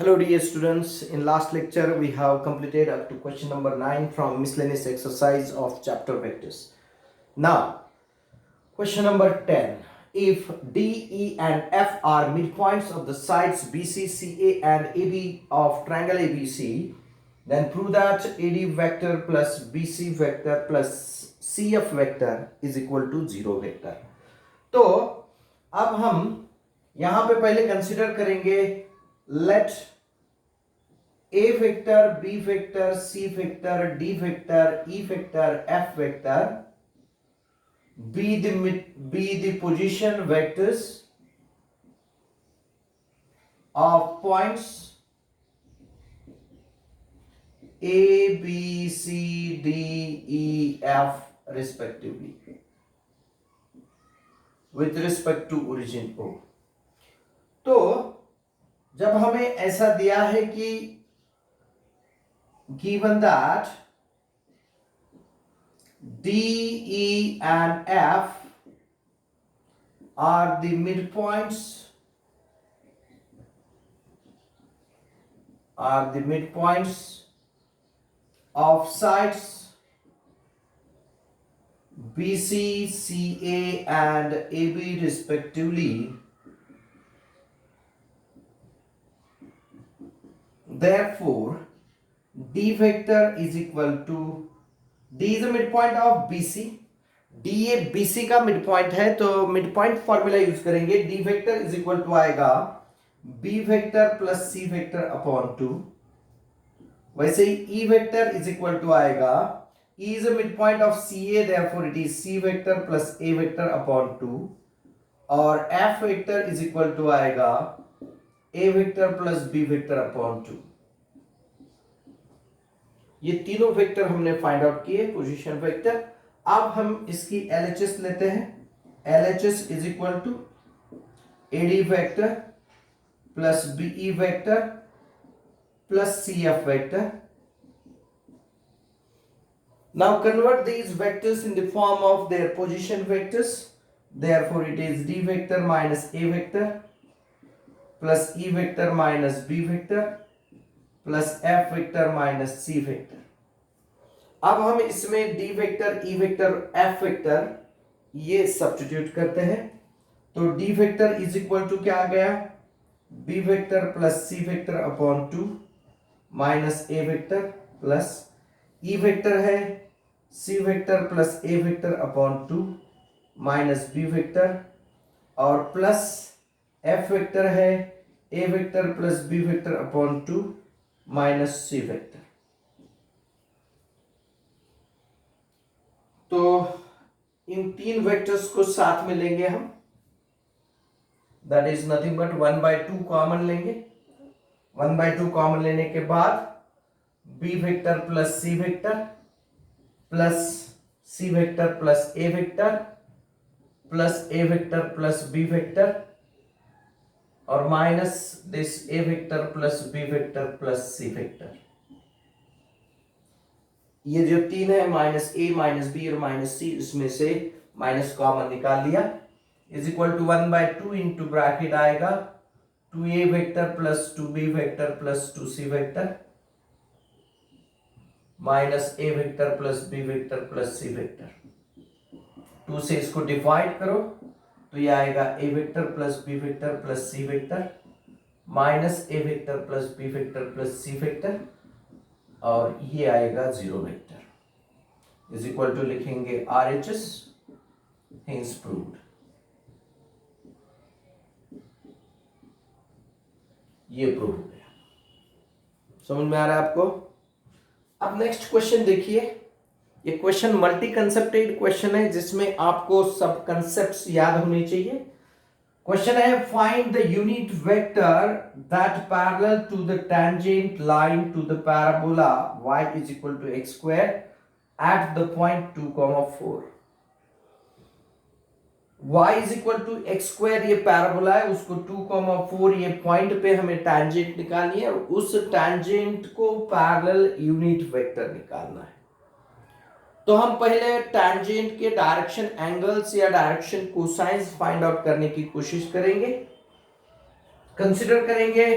Hello dear students, in last lecture we have completed up to question number 9 from miscellaneous exercise of chapter vectors. Now, question number 10. If D, E and F are midpoints of the sides BC, CA and AB of triangle ABC, then prove that AD vector plus BC vector plus CF vector is equal to 0 vector. तो अब हम यहां पे पहले consider करेंगे let A vector, B vector, C vector, D vector, E vector, F vector be the position vectors of points A, B, C, D, E, F respectively with respect to origin O. तो जब हमें ऐसा दिया है कि given that D, E and F are the midpoints of sides BC, CA and AB respectively, therefore D vector is equal to D is a midpoint of BC. D ये BC का midpoint है तो midpoint formula use करेंगे. D vector is equal to आएगा B vector plus C vector upon 2. वैसे ही E vector is equal to आएगा E is a midpoint of CA, therefore it is C vector plus A vector upon 2. और F vector is equal to आएगा A vector plus B vector upon 2. ये तीनों vector हमने find out किए position vector. अब हम इसकी LHS लेते हैं. LHS is equal to AD vector plus BE vector plus CF vector. Now convert these vectors in the form of their position vectors. Therefore it is D vector minus A vector plus E vector minus B vector plus F vector minus C vector. अब हम इसमें D vector, E vector, F vector ये substitute करते हैं. तो D vector is equal to क्या आ गया? B vector plus C vector upon 2 minus A vector plus E vector है C vector plus A vector upon 2 minus B vector और plus F vector है A vector plus B vector upon 2 minus C vector. तो इन तीन vectors को साथ में लेंगे हम. That is nothing but 1/2 common लेंगे. 1/2 कॉमन लेने के बाद B vector plus C vector plus C vector plus A vector plus A vector plus B vector और minus this A vector plus B vector plus C vector. ये जो तीन है minus A minus B और minus C, इसमें से minus common निकाल लिया. Is equal to 1/2 into bracket आएगा 2A vector plus 2B vector plus 2C vector minus A vector plus B vector plus C vector. 2 से इसको डिवाइड करो तो ये आएगा A vector plus B vector plus C vector minus A vector plus B vector plus C vector और ये आएगा 0 vector. Is equal to लिखेंगे RHS हेंस प्रूव्ड. ये प्रूव हो गया. समझ में आ रहा है आपको? अब नेक्स्ट क्वेश्चन देखिए. ये क्वेश्चन मल्टी कंसेप्टेड क्वेश्चन है जिसमें आपको सब कंसेप्ट्स याद होने चाहिए. क्वेश्चन है find the unit vector that parallel to the tangent line to the parabola y is equal to x square at the point 2,4. y is equal to x square ये parabola है, उसको 2,4 ये point पे हमें tangent निकालनी है और उस टेंजेंट को पैरेलल यूनिट वेक्टर निकालना है. तो हम पहले टैंजेंट के डायरेक्शन एंगल्स या डायरेक्शन कोसाइंस फाइंड आउट करने की कोशिश करेंगे. कंसीडर करेंगे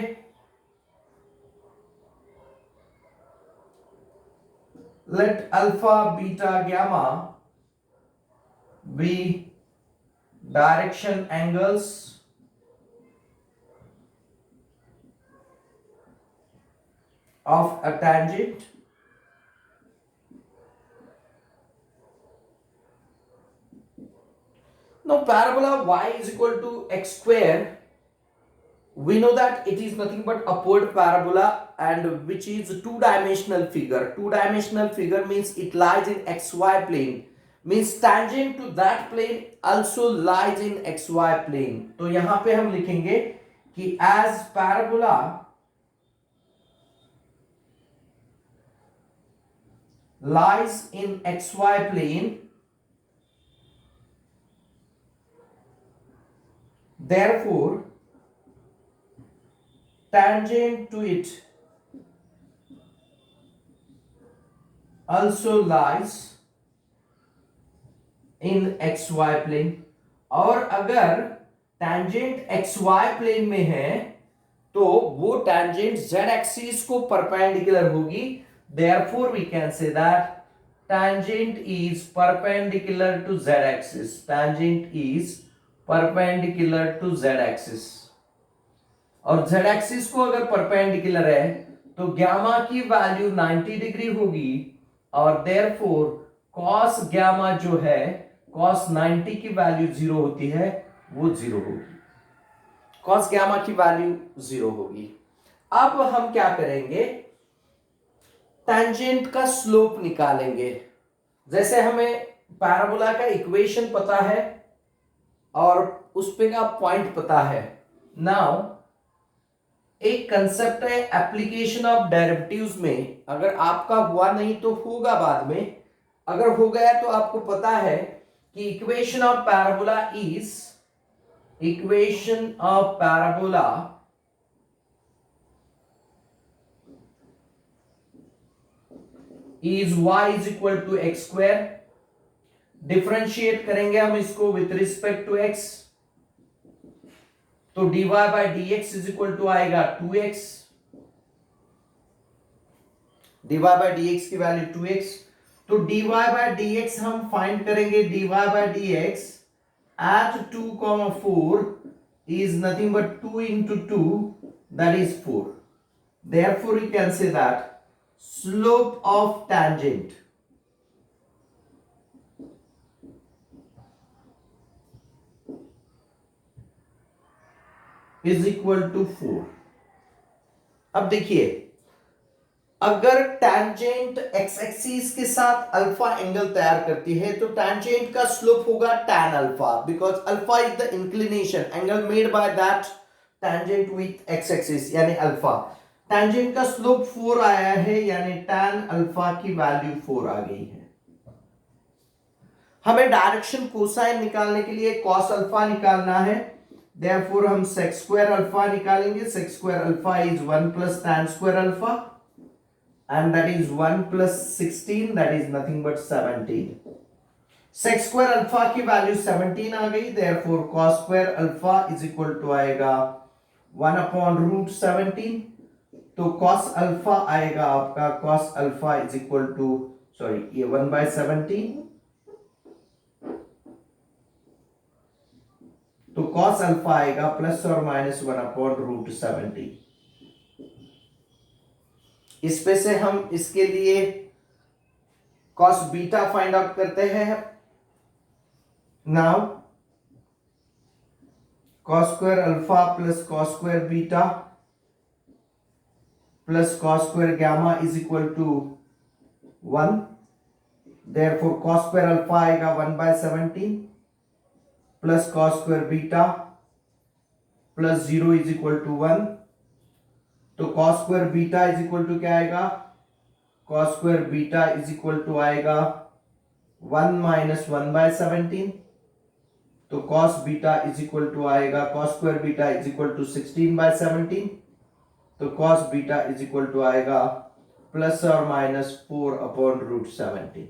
let alpha beta gamma be direction angles of a tangent now parabola y is equal to x square. We know that it is nothing but upward parabola and which is two-dimensional figure. Two-dimensional figure means it lies in xy plane, means tangent to that plane also lies in xy plane. तो यहां पे हम लिखेंगे कि as parabola lies in xy plane, therefore tangent to it also lies in xy plane. और अगर tangent xy plane में है तो वो tangent z axis को perpendicular होगी. Therefore we can say that tangent is perpendicular to z axis. Tangent is perpendicular to z axis. और z axis को अगर परपेंडिकुलर है तो गामा की वैल्यू 90 डिग्री होगी और देयरफॉर cos गामा जो है cos 90 की वैल्यू 0 होती है, वो 0 होगी. cos गामा की वैल्यू 0 होगी. अब हम क्या करेंगे, टेंजेंट का स्लोप निकालेंगे. जैसे हमें पैराबोला का इक्वेशन पता है और उस पे का पॉइंट पता है. नाउ एक कंसेप्ट है एप्लीकेशन ऑफ डेरिवेटिव्स में, अगर आपका हुआ नहीं तो होगा बाद में, अगर हो गया तो आपको पता है कि equation of parabola is y is equal to x square. Differentiate करेंगे हम इसको विथ रिस्पेक्ट टू x, तो dy by d x is equal to आएगा 2x. dy by d x की वैल्यू 2x. तो dy बाई डी एक्स हम find करेंगे. dy by d x at 2,4 is nothing but 2 into 2, that is 4. Therefore we can say that slope of tangent is equal to 4. अब देखिए, अगर tangent x axis के साथ alpha angle तैयार करती है तो टैंजेंट का स्लोप होगा tan alpha, because alpha is the inclination angle made by that tangent with x axis यानी अल्फा. टैंजेंट का स्लोप 4 आया है यानी tan अल्फा की वैल्यू 4 आ गई है. हमें डायरेक्शन कोसाइन निकालने के लिए cos अल्फा निकालना है. Therefore हम sec square अल्फा निकालेंगे. sec square alpha is 1 plus tan square alpha and that is 1 plus 16, that is nothing but 17. sec square alpha की वैल्यू 17 आ गई. Therefore cos square alpha is equal to आएगा 1 upon root 17. तो cos alpha आएगा आपका, cos alpha is equal to, sorry, ये 1 by 17. तो cos alpha आएगा plus और माइनस 1 अपॉन रूट 70. इस पे से हम इसके लिए cos बीटा फाइंड आउट करते हैं. Now cos square alpha plus cos square beta plus cos square gamma is equal to 1. Therefore cos square alpha आएगा 1 by 17 plus cos square beta plus 0 is equal to 1. तो cos square beta is equal to क्या आएगा, cos square beta is equal to आएगा 1 minus 1 by 17. तो cos beta is equal to आएगा, cos square beta is equal to 16 by 17. तो cos beta is equal to आएगा plus और minus 4 upon root 17.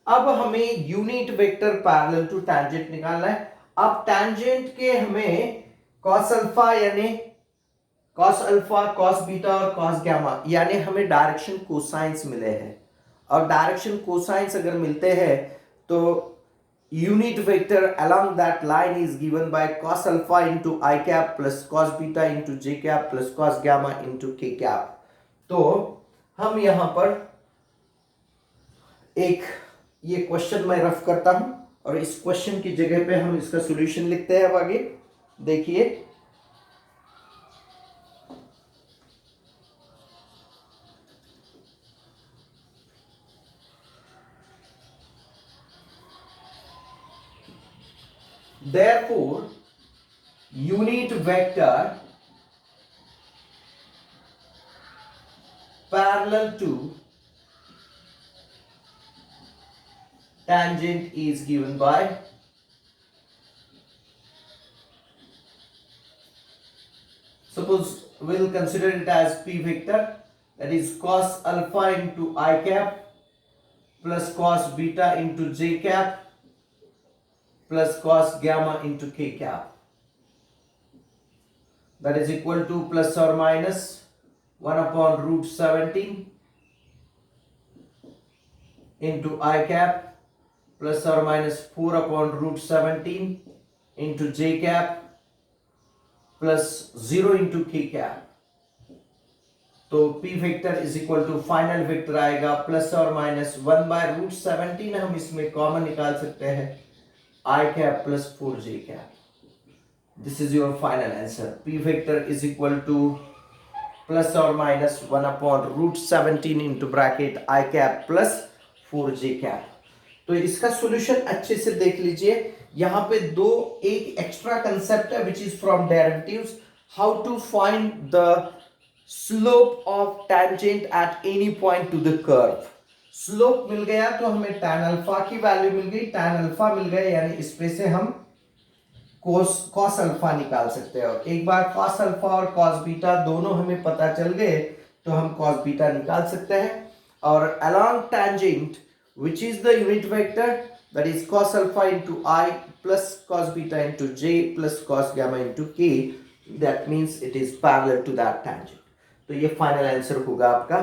अब हमें unit vector parallel to tangent निकालना है. अब टैंजेंट के हमें cos अल्फा यानी कॉस अल्फा, कॉस बीटा और कॉस गामा, यानी हमें डायरेक्शन कोसाइंस मिले हैं। और डायरेक्शन कोसाइंस अगर मिलते हैं तो unit vector along that line is given by cos alpha into I cap plus cos beta into j cap plus cos gamma into k cap। तो हम यहां पर एक ये क्वेश्चन मैं रफ करता हूं और इस क्वेश्चन की जगह पे हम इसका सॉल्यूशन लिखते हैं। अब आगे देखिए, therefore unit vector parallel to tangent is given by, suppose we'll consider it as p vector, that is cos alpha into I cap plus cos beta into j cap plus cos gamma into k cap, that is equal to plus or minus 1 upon root 17 into I cap plus or minus 4 upon root 17 into j cap plus 0 into k cap। तो p vector is equal to final vector आएगा plus और minus 1 by root 17, हम इसमें common निकाल सकते हैं I cap plus 4j cap। This is your final answer. p vector is equal to plus और minus 1 upon root 17 into bracket I cap plus 4j cap। तो इसका solution अच्छे से देख लीजिए। यहां पे एक एक्स्ट्रा कंसेप्ट है which is from derivatives, how to find the slope of tangent at any point to the curve. Slope मिल गया तो हमें tan अल्फा की वैल्यू मिल गई, tan अल्फा मिल गया, यानी इस पे से हम cos अल्फा निकाल सकते हैं। और एक बार cos अल्फा और cos बीटा दोनों हमें पता चल गए तो हम cos बीटा निकाल सकते हैं। और along tangent which is the unit vector, that is cos alpha into I plus cos beta into j plus cos gamma into k, that means it is parallel to that tangent। तो ये final answer होगा आपका।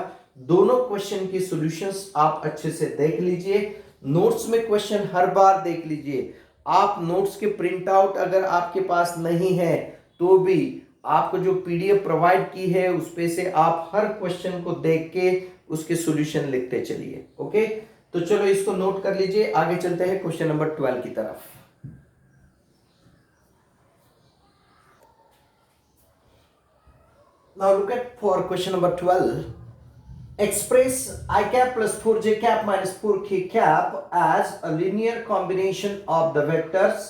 दोनों question के solutions आप अच्छे से देख लीजिए, नोट्स में क्वेश्चन हर बार देख लीजिए। आप नोट्स के प्रिंट आउट अगर आपके पास नहीं है तो भी आपको जो पीडीएफ प्रोवाइड की है उस पे से आप हर क्वेश्चन को देख के उसके सॉल्यूशन लिखते चलिए। ओके, तो चलो इसको नोट कर लीजिए, आगे चलते हैं क्वेश्चन नंबर 12 की तरफ। Now look at for question number 12. Express I cap plus 4j cap minus 4k cap as a linear combination of the vectors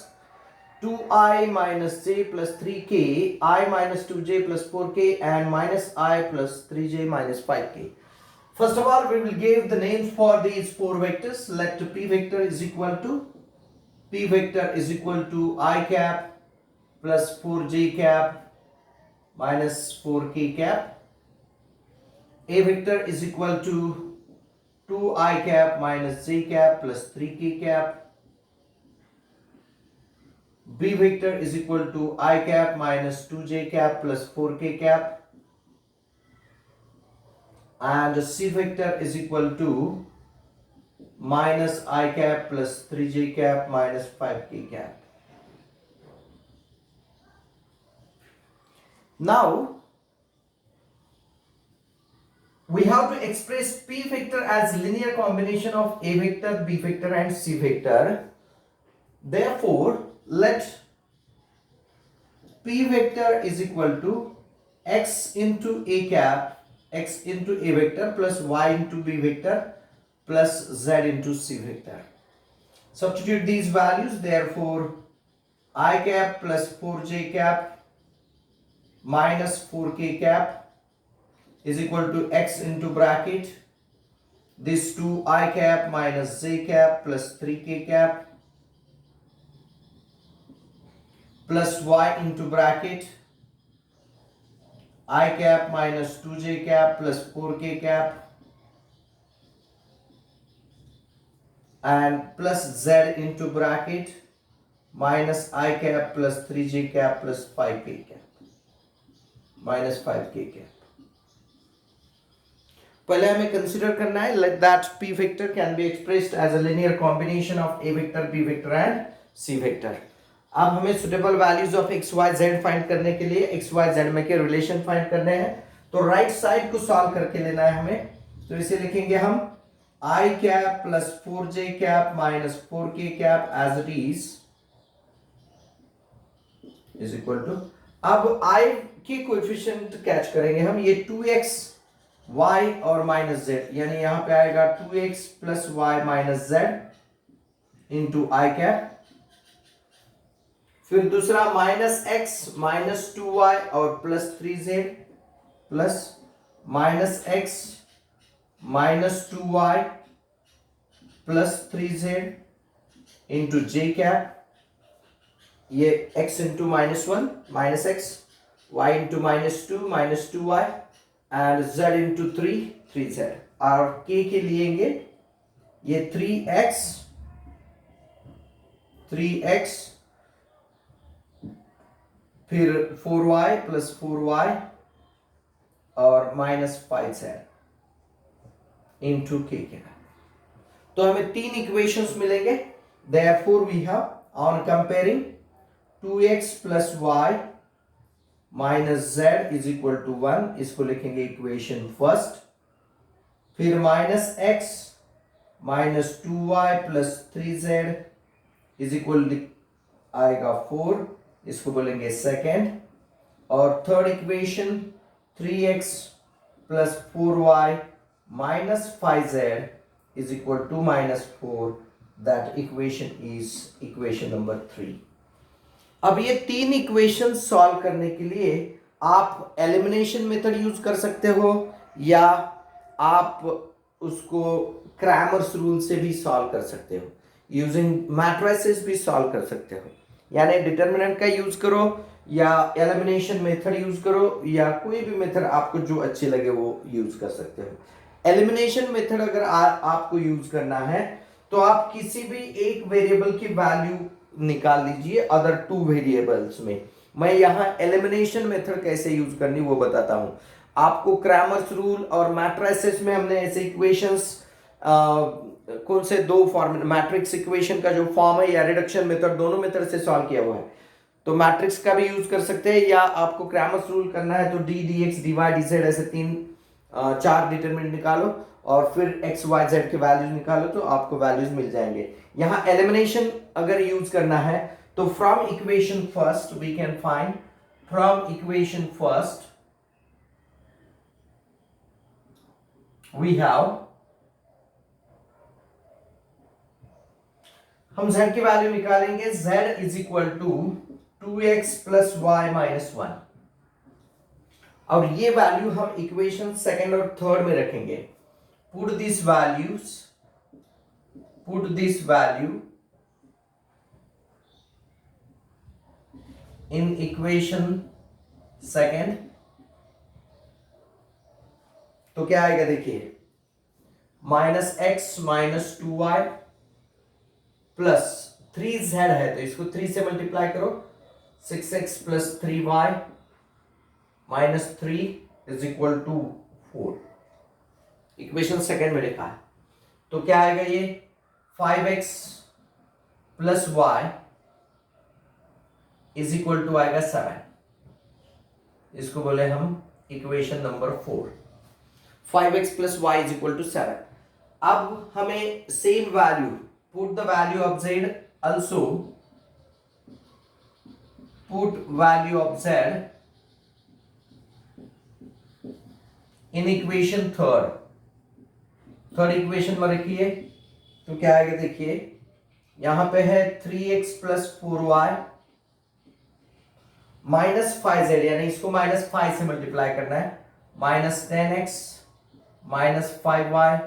2i minus j plus 3k, I minus 2j plus 4k and minus I plus 3j minus 5k. First of all, we will give the names for these four vectors. Let p vector is equal to I cap plus 4j cap minus 4k cap. A vector is equal to 2I cap minus j cap plus 3k cap. B vector is equal to I cap minus 2j cap plus 4k cap. And C vector is equal to minus I cap plus 3j cap minus 5k cap. Now we have to express p vector as linear combination of a vector, b vector and c vector. Therefore let p vector is equal to x into a cap, x into a vector plus y into b vector plus z into c vector. Substitute these values, therefore I cap plus 4j cap minus 4k cap is equal to x into bracket this 2I cap minus j cap plus 3k cap plus y into bracket I cap minus 2j cap plus 4k cap and plus z into bracket minus I cap plus 3j cap plus 5k cap. Minus 5k cap. पहले हमें consider करना है let that p vector can be expressed as a linear combination of a vector, b vector and c vector. अब हमें suitable values of x y z find करने के लिए x y z में के रिलेशन फाइंड करने हैं, तो राइट साइड को सॉल्व करके लेना है हमें। तो इसे लिखेंगे हम i cap plus 4j cap minus 4k cap as it is equal to, अब i के कोएफिशिएंट कैच करेंगे हम, ये 2x y और माइनस z, यानी यहां पे आएगा 2x plus y minus z into I cap. फिर दूसरा माइनस x माइनस 2y और plus 3z plus minus x minus 2y plus 3z into j cap, ये x into minus 1 minus x, y into minus 2 minus 2y and z into 3z, और k के लिएंगे ये 3x फिर 4y plus 4y और minus 5z into k के। तो हमें तीन इक्वेशंस मिलेंगे। Therefore we have on comparing 2x plus y minus z is equal to 1, इसको लिखेंगे इक्वेशन फर्स्ट। फिर minus x minus 2y plus 3z is equal आएगा 4, इसको बोलेंगे सेकेंड। और third equation 3x plus 4y minus 5z is equal to minus 4, that equation is equation number 3। अब ये तीन इक्वेशन सॉल्व करने के लिए आप एलिमिनेशन मेथड यूज कर सकते हो, या आप उसको क्रैमर्स रूल से भी सॉल्व कर सकते हो, यूजिंग मैट्रिसेस भी सॉल्व कर सकते हो। यानी डिटर्मिनेंट का यूज करो या एलिमिनेशन मेथड यूज करो, या कोई भी मेथड आपको जो अच्छे लगे वो यूज कर सकते हो। एलिमिनेशन मेथड अगर आपको यूज करना है तो आप किसी भी एक वेरिएबल की वैल्यू निकाल लीजिए अदर टू वेरिएबल्स में। मैं यहाँ एलिमिनेशन मेथड कैसे यूज करनी वो बताता हूं आपको। क्रैमर्स रूल और मैट्रिसेस में हमने ऐसे इक्वेशंस कौन से दो फॉर्म, मैट्रिक्स इक्वेशन का जो फॉर्म है या रिडक्शन मेथड, दोनों मेथड से सॉल्व किया हुआ है। तो मैट्रिक्स का भी यूज कर सकते हैं, या आपको क्रैमर्स रूल करना है तो D D x D y D z ऐसे चार डिटरमिनेंट निकालो और फिर एक्स वाई जेड के वैल्यूज निकालो तो आपको वैल्यूज मिल जाएंगे। यहाँ एलिमिनेशन अगर यूज करना है तो from equation first we can find, from equation first we have, हम z की वैल्यू निकालेंगे, z is equal to 2x plus y minus 1, और ये वैल्यू हम इक्वेशन सेकेंड और थर्ड में रखेंगे। Put this value in equation second, तो क्या आएगा देखिए, minus x minus 2y plus 3z है तो इसको 3 से मल्टीप्लाई करो, 6x plus 3y minus 3 is equal to 4, equation second में लिखा है। तो क्या आएगा ये 5x plus y is equal to आएगा 7, इसको बोले हम equation number 4। 5x plus y is equal to 7। अब हमें same value, put the value of z, also put value of z in equation third equation में रखिए, तो क्या आएगा देखिए, यहां पे है 3x plus 4y minus 5z, यानी इसको माइनस 5 से मल्टीप्लाई करना है, minus 10x minus 5y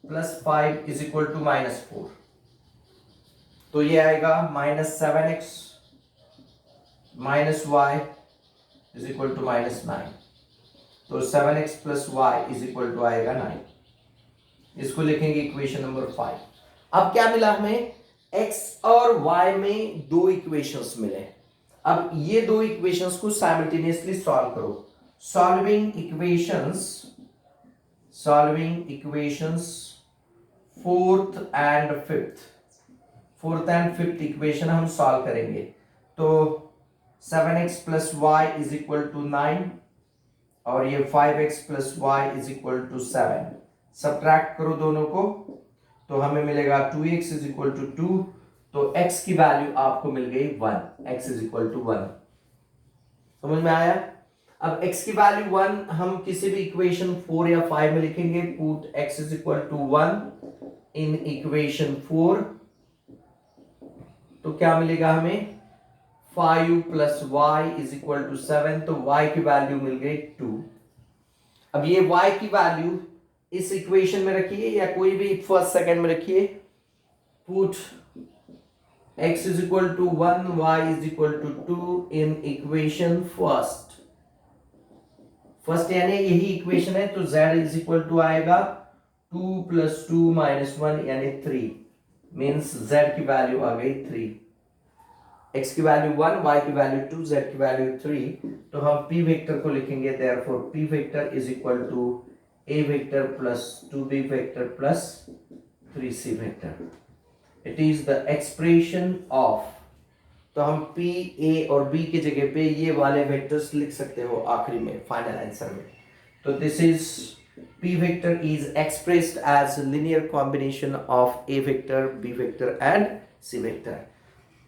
plus 5 is equal to minus 4, तो ये आएगा minus 7x minus y is equal to minus 9, तो 7x plus y is equal to आएगा 9, इसको लिखेंगे इक्वेशन नंबर 5। अब क्या मिला हमें, x और y में दो इक्वेशंस मिले। अब ये दो इक्वेशंस को साइमल्टेनियसली सॉल्व करो, solving equations fourth and fifth equation हम सॉल्व करेंगे। तो 7x plus y is equal to 9 और ये 5x plus y is equal to 7। Subtract करो दोनों को तो हमें मिलेगा 2x इज इक्वल टू 2। तो x की वैल्यू आपको मिल गई 1, x इज इक्वल टू 1। समझ में आया? अब x की वैल्यू 1 हम किसी भी इक्वेशन 4 या 5 में लिखेंगे। Put x is equal to 1 in equation 4। तो क्या मिलेगा हमें? 5 plus y is equal to 7। तो y की वैल्यू मिल गई 2। अब ये y की वैल्यू इस इक्वेशन में रखिए या कोई भी फर्स्ट सेकंड में रखिए। Put x is equal to 1, y is equal to 2 in equation first यानी यही इक्वेशन है। तो z is equal to आएगा 2 plus 2 minus 1 यानी 3। मीन्स z की वैल्यू आ गई 3। x की वैल्यू 1, y की वैल्यू 2, z की वैल्यू 3। तो हम p वेक्टर को लिखेंगे therefore p vector is equal to a vector plus 2b vector plus 3c vector. It is the expression of. तो हम p a और b की जगह पे ये वाले वेक्टर्स लिख सकते हो आखिरी में फाइनल आंसर में। तो this is p vector is expressed as linear combination of a vector, b vector and c vector.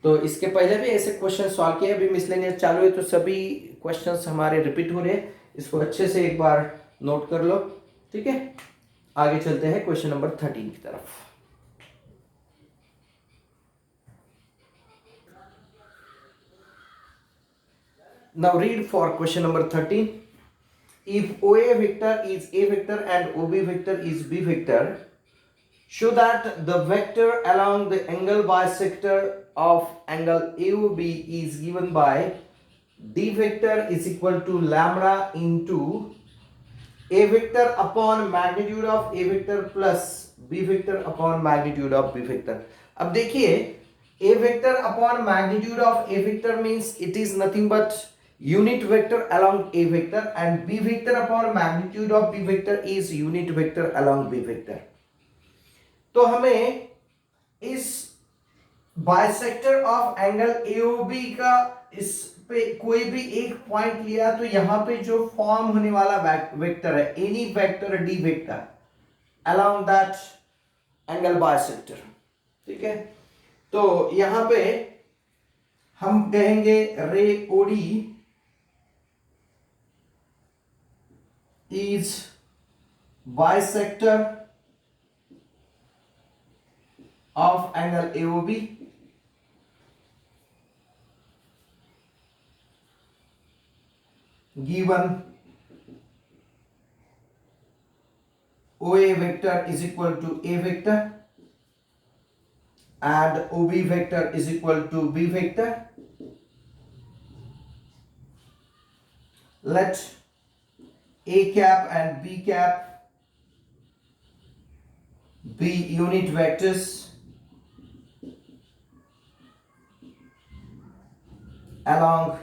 तो इसके पहले भी ऐसे क्वेश्चन सॉल्व किए, अभी मिसलेनियस चालू है तो सभी क्वेश्चंस हमारे रिपीट हो रहे हैं। इसको अच्छे से एक बार नोट कर लो, ठीक है। आगे चलते हैं क्वेश्चन नंबर 13 की तरफ। Now read for question number 13. If OA vector is A vector and OB vector is B vector, show that the vector along the angle bisector of angle AOB is given by D vector is equal to lambda into A vector upon magnitude of A vector plus B vector upon magnitude of B vector। अब देखिए A vector upon magnitude of A vector means it is nothing but unit vector along A vector and B vector upon magnitude of B vector is unit vector along B vector। तो हमें इस bisector of angle AOB का इस पे कोई भी एक point लिया तो यहां पे जो फॉर्म होने वाला वेक्टर है any vector D vector along that angle bisector, ठीक है। तो यहां पे हम कहेंगे रे OD is bisector of angle AOB given OA vector is equal to A vector and OB vector is equal to B vector। Let A cap and B cap be unit vectors along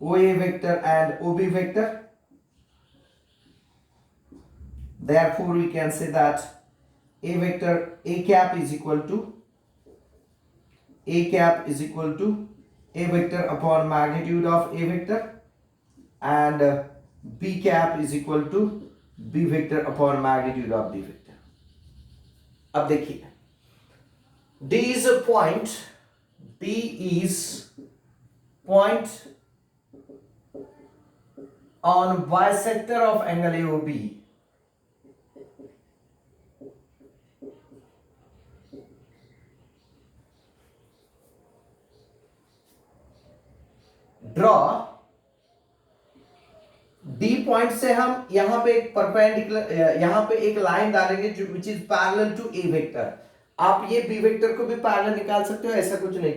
OA vector and OB vector। Therefore we can say that A vector A cap is equal to A vector upon magnitude of A vector and B cap is equal to B vector upon magnitude of B vector। अब देखिए D is a point, D is point on bisector of angle AOB। Draw D point से हम यहां पे एक perpendicular यहां पे एक लाइन डालेंगे जो which is parallel to a vector. आप ये बी वेक्टर को भी पैरेलल निकाल सकते हो, ऐसा कुछ नहीं,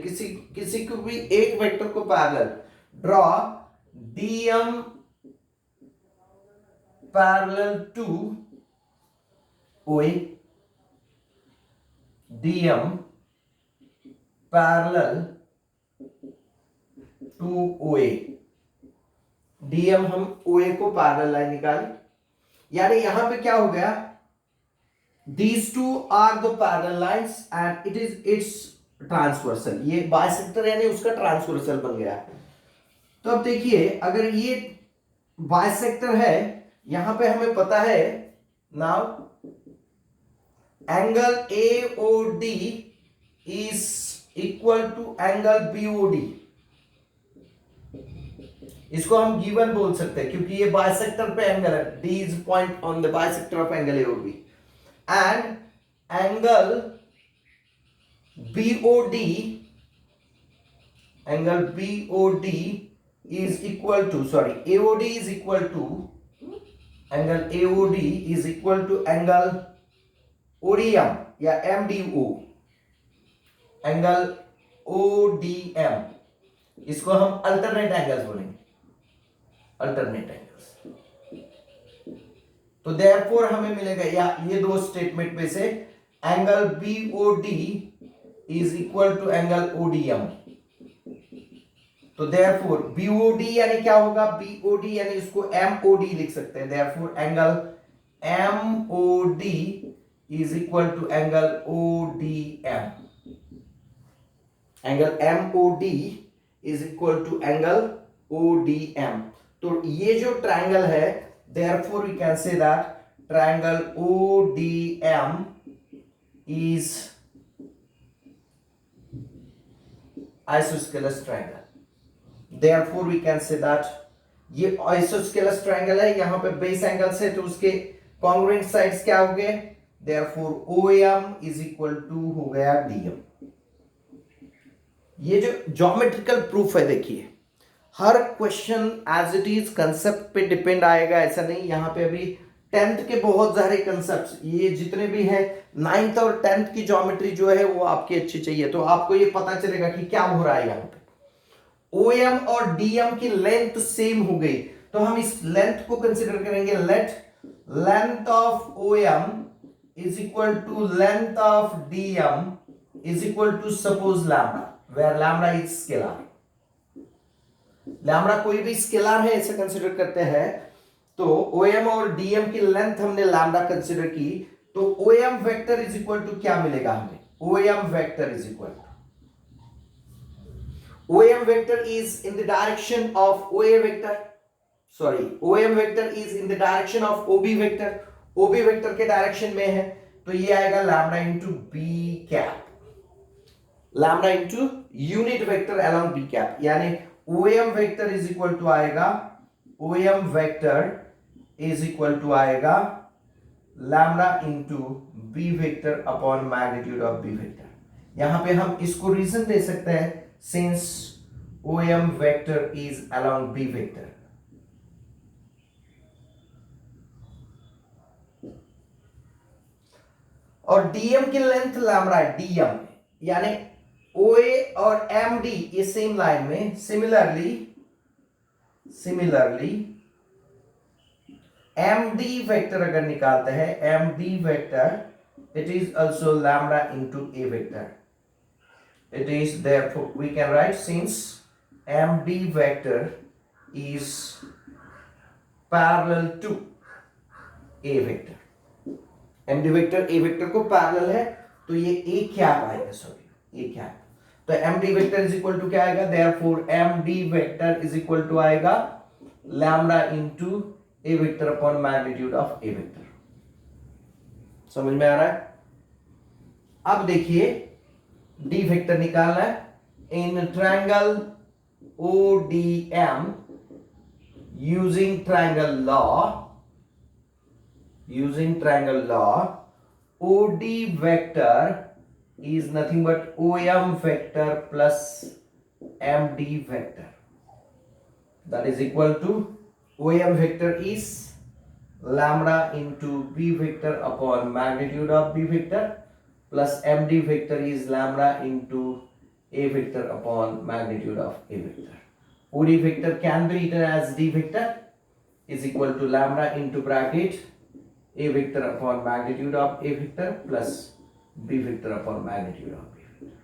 किसी को भी एक वेक्टर को पैरेलल। Draw DM parallel to OA, DM parallel to OA. DM हम ओए को पैरेलल लाइन निकाली, यानी यहां पे क्या हो गया, these two are the parallel lines and it is its transversal, ये बाइसेक्टर यानी उसका ट्रांसवर्सल बन गया। तो अब देखिए अगर ये बाइसेक्टर है, यहां पे हमें पता है now angle AOD is equal to angle BOD, इसको हम गिवन बोल सकते हैं क्योंकि ये बाइसेक्टर पे एंगल है, D is point on the bisector of angle AOB and angle BOD is equal to, sorry, AOD is equal to angle AOD is equal to angle ODM या MDO, एंगल ODM, इसको हम alternate angles बोलेंगे, alternate angles. तो therefore हमें मिलेगा या ये दो स्टेटमेंट में से angle BOD is equal to angle ODM। तो देयरफॉर BOD यानी क्या होगा, BOD यानी इसको MOD लिख सकते हैं, therefore angle MOD is equal to angle ODM, angle MOD is equal to angle ODM। तो ये जो ट्रायंगल है, therefore we can say that triangle ODM is isosceles triangle, therefore we can say that ये isosceles triangle है, यहां पे base angles है तो उसके कॉन्ग्रुएंट साइड्स क्या हो गए, therefore OM is equal to हो गया DM। ये जो ज्योमेट्रिकल प्रूफ है, देखिए हर question as it is concept पे डिपेंड आएगा, ऐसा नहीं, यहां पे अभी 10th के बहुत सारे कंसेप्ट्स, ये जितने भी है 9th और 10th की ज्योमेट्री जो है वो आपकी अच्छी चाहिए, तो आपको ये पता चलेगा कि क्या हो रहा है। यहां पे OM और DM की लेंथ सेम हो गई, तो हम इस लेंथ को कंसीडर करेंगे, let length of OM is equal to length of DM is equal to suppose lambda, where lambda is scalar, lambda कोई भी स्केलर है ऐसे कंसीडर करते हैं। तो OM और DM की लेंथ हमने लैम्डा कंसीडर की, तो OM vector is equal to क्या मिलेगा हमें, OM vector is equal to, OM vector is in the direction of OA vector, sorry, OM vector is in the direction of OB vector, OB vector के direction में है, तो ये आएगा lambda into B cap, lambda into unit vector along B cap, यानी OM vector is equal to आएगा, OM vector is equal to आएगा lambda into B vector upon magnitude of B vector. यहां पे हम इसको रीजन दे सकते हैं, since OM vector is along B vector, और DM की लेंथ लैम्डा है DM, यानी OA और MD ये सेम लाइन में, सिमिलरली MD वेक्टर अगर निकालते हैं, MD vector it is also lambda into A vector, it is therefore we can write, since MD vector is parallel to A vector, MD vector A vector को parallel है, तो ये A cap आएगा, sorry A cap, तो MD vector is equal to क्या आएगा, therefore MD vector is equal to आएगा lambda into A vector upon magnitude of A vector। समझ में आ रहा है? अब देखिए D वेक्टर निकालना है in triangle ODM using triangle law, OD vector is nothing but OM vector plus MD vector, that is equal to OM vector is lambda into B vector upon magnitude of B vector plus MD vector is lambda into A vector upon magnitude of A vector. OD vector can be written as D vector is equal to lambda into bracket A vector upon magnitude of A vector plus B vector upon magnitude of B vector.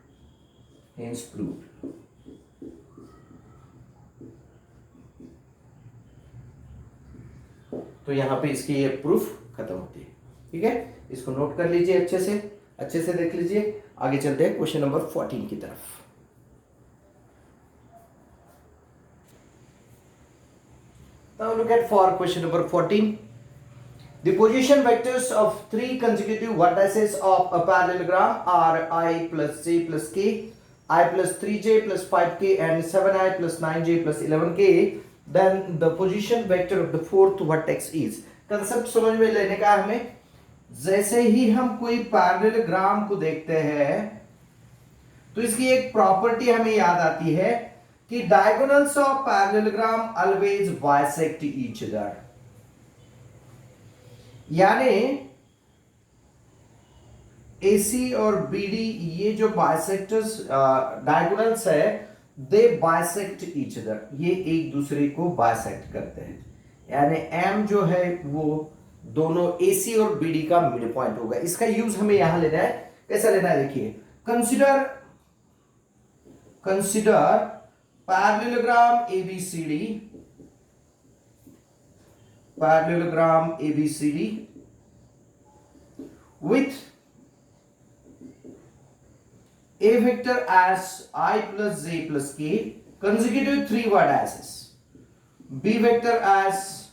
Hence proved. तो यहाँ पे इसकी ये proof खत्म होती है। ठीक है, इसको नोट कर लीजिए, अच्छे से देख लीजिए। आगे चलते हैं क्वेश्चन नंबर 14 की तरफ। Now look at for question number 14. The position vectors of three consecutive vertices of a parallelogram are I plus j plus k, I plus 3j plus 5k and 7i plus 9j plus 11k. Then the position vector of the fourth vertex is. Concept समझ में लेने का हमें, जैसे ही हम कोई parallelogram को देखते हैं तो इसकी एक प्रॉपर्टी हमें याद आती है कि diagonals of parallelogram always bisect each other. यानी AC और BD ये जो बाइसेक्टर्स डायगोनल्स है, दे बाइसेक्ट ईच अदर, ये एक दूसरे को बाइसेक्ट करते हैं। यानी M जो है वो दोनों AC और BD का मिड पॉइंट होगा। इसका यूज हमें यहां लेना है। कैसा लेना है देखिए, consider parallelogram ABCD with A vector as I plus j plus k, consecutive three vertices, B vector as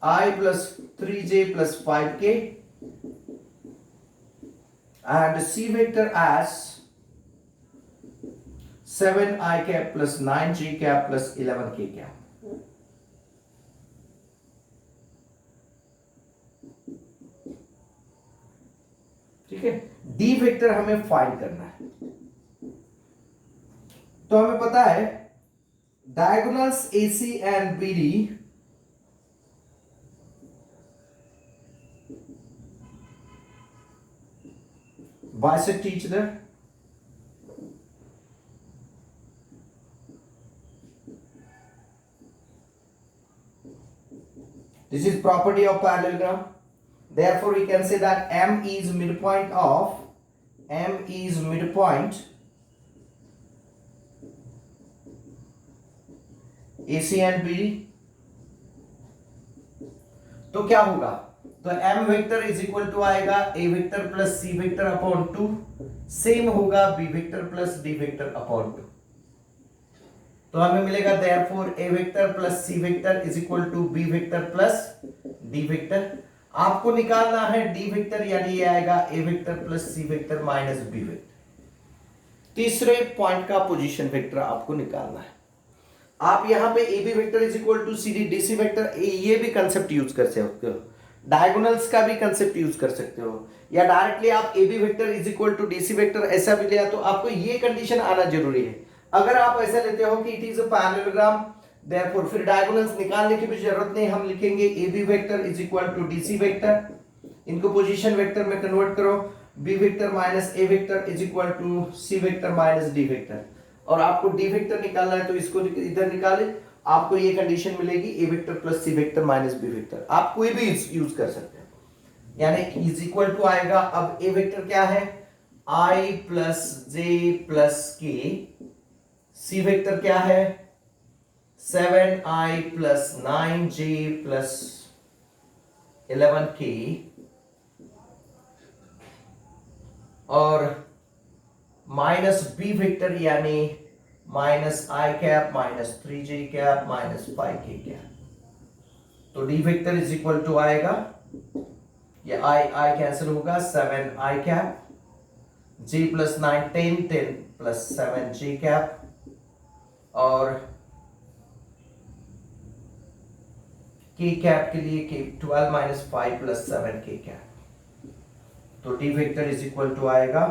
I plus 3j plus 5k and C vector as 7i cap plus 9j cap plus 11k cap. ठीक है, D vector हमें find करना है। तो हमें पता है diagonals AC and BD bisect each other. This is property of parallelogram. Therefore, we can say that M is midpoint AC and BD. तो क्या होगा, तो M vector is equal to आएगा A vector plus C vector upon 2, same होगा B vector plus D vector upon 2। तो हमें मिलेगा therefore A vector plus C vector is equal to B vector plus D vector. आपको निकालना है D vector, यानी ये आएगा A vector plus C vector minus B vector. तीसरे पॉइंट का पोजीशन वेक्टर आपको निकालना है। आप यहां पे AB vector is equal to CD DC vector, ये भी कंसेप्ट यूज कर सकते हो, डायगोनल्स का भी कंसेप्ट यूज कर सकते हो, या डायरेक्टली आप AB vector is equal to DC vector ऐसा भी लिया तो आपको ये कंडीशन आना जरूरी है। अगर आप ऐसा लेते हो कि it is a parallelogram, therefore फिर डायगोनल्स निकालने की भी जरूरत नहीं, हम लिखेंगे AB vector is equal to DC vector, इनको पोजीशन वेक्टर में कन्वर्ट करो, B vector minus A vector is equal to C vector minus D vector. और आपको D वेक्टर निकालना है तो इसको इधर निकाले, आपको ये कंडीशन मिलेगी A vector plus C vector minus B vector. आप कोई भी यूज कर सकते हैं, यानी इज इक्वल टू आएगा। अब A वेक्टर क्या है, I plus J plus K, C vector क्या है 7i plus 9j plus 11k, और माइनस B वेक्टर यानी minus I cap minus 3j cap minus 5k cap. तो D vector is equal to आएगा, ये I cancel होगा, 7i cap, J plus 9 10 plus 7j cap, और K cap के लिए K 12 minus 5 plus 7k cap. तो D vector is equal to आएगा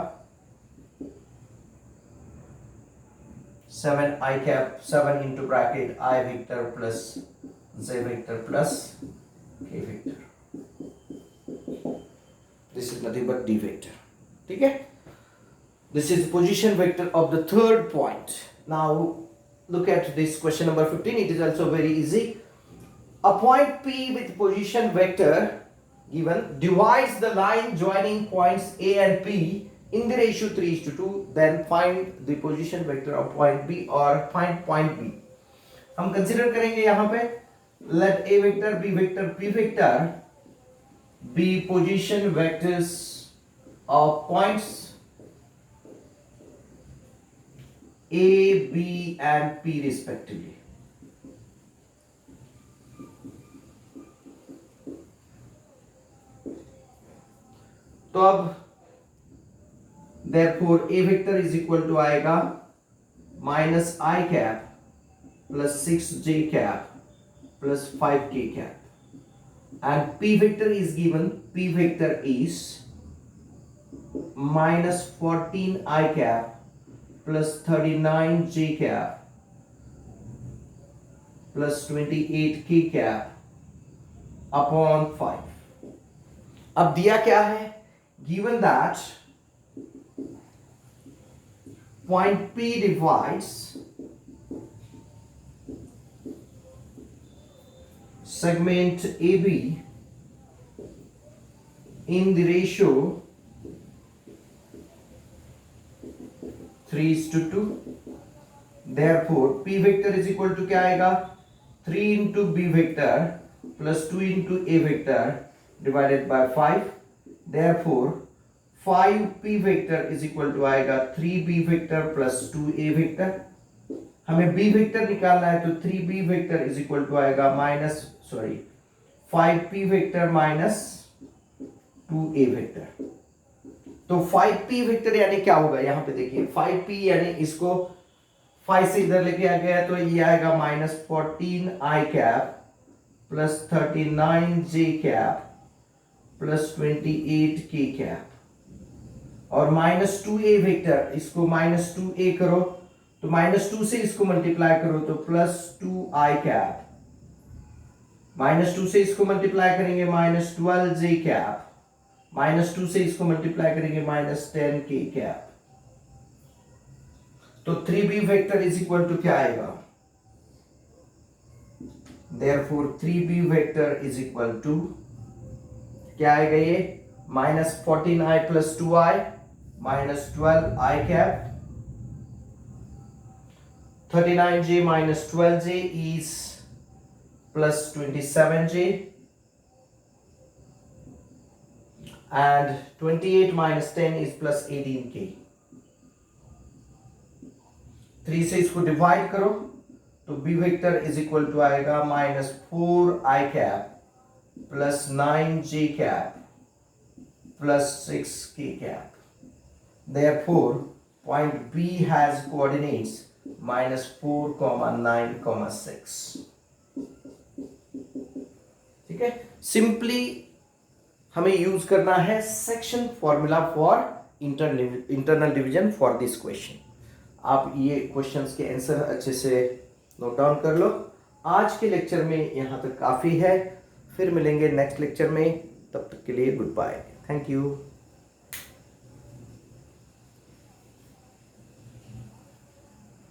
7i cap 7 into bracket I vector plus J vector plus K vector. This is nothing but D vector. ठीक है, this is position vector of the third point. Now look at this question number 15. It is also very easy. A point P with position vector given divides the line joining points A and P in the ratio 3:2. Then find the position vector of point B or find point B. हम consider करेंगे यहाँ पे let A vector, B vector, P vector be position vectors of points A, B and P respectively. तो अब therefore A vector is equal to आएगा minus I cap plus 6J cap plus 5K cap, and P vector is given, P vector is minus 14I cap plus 39J cap plus 28K cap upon 5. अब दिया क्या है? Given that point P divides segment AB in the ratio 3:2. Therefore P vector is equal to क्या आएगा? 3 into B vector plus 2 into A vector divided by 5. Therefore 5P vector is equal to आएगा 3B vector plus 2A vector. हमें B vector निकालना है तो 3B vector is equal to आएगा 5P vector minus 2A vector. तो 5P vector यानी क्या होगा? यहाँ पे देखिए 5P यानी इसको 5 से इधर लेके आ गया तो ये आएगा minus 14I cap plus 39J cap plus 28K cap, और minus 2A vector इसको minus 2A करो तो minus 2 से इसको मल्टीप्लाई करो तो plus 2I cap, minus 2 से इसको मल्टीप्लाई करेंगे minus 12J cap, minus 2 से इसको मल्टीप्लाई करेंगे minus 10K cap. तो 3B vector is equal to क्या आएगा? Therefore 3B vector is equal to क्या आएगा ये? minus 14I plus 2I minus 12I cap, 39J minus 12J is plus 27J, and 28 minus 10 is plus 18K. 3 से इसको divide करो तो B vector is equal to आएगा minus 4I cap plus 9J cap plus 6K cap. Therefore point B has coordinates minus 4, 9, 6. ठीक है, simply हमें use करना है section formula for internal division for this question. आप ये क्वेश्चंस के answer अच्छे से नोट डाउन कर लो. आज के लेक्चर में यहाँ तक काफ़ी है, फिर मिलेंगे नेक्स्ट लेक्चर में. तब तक के लिए गुड बाय, थैंक यू.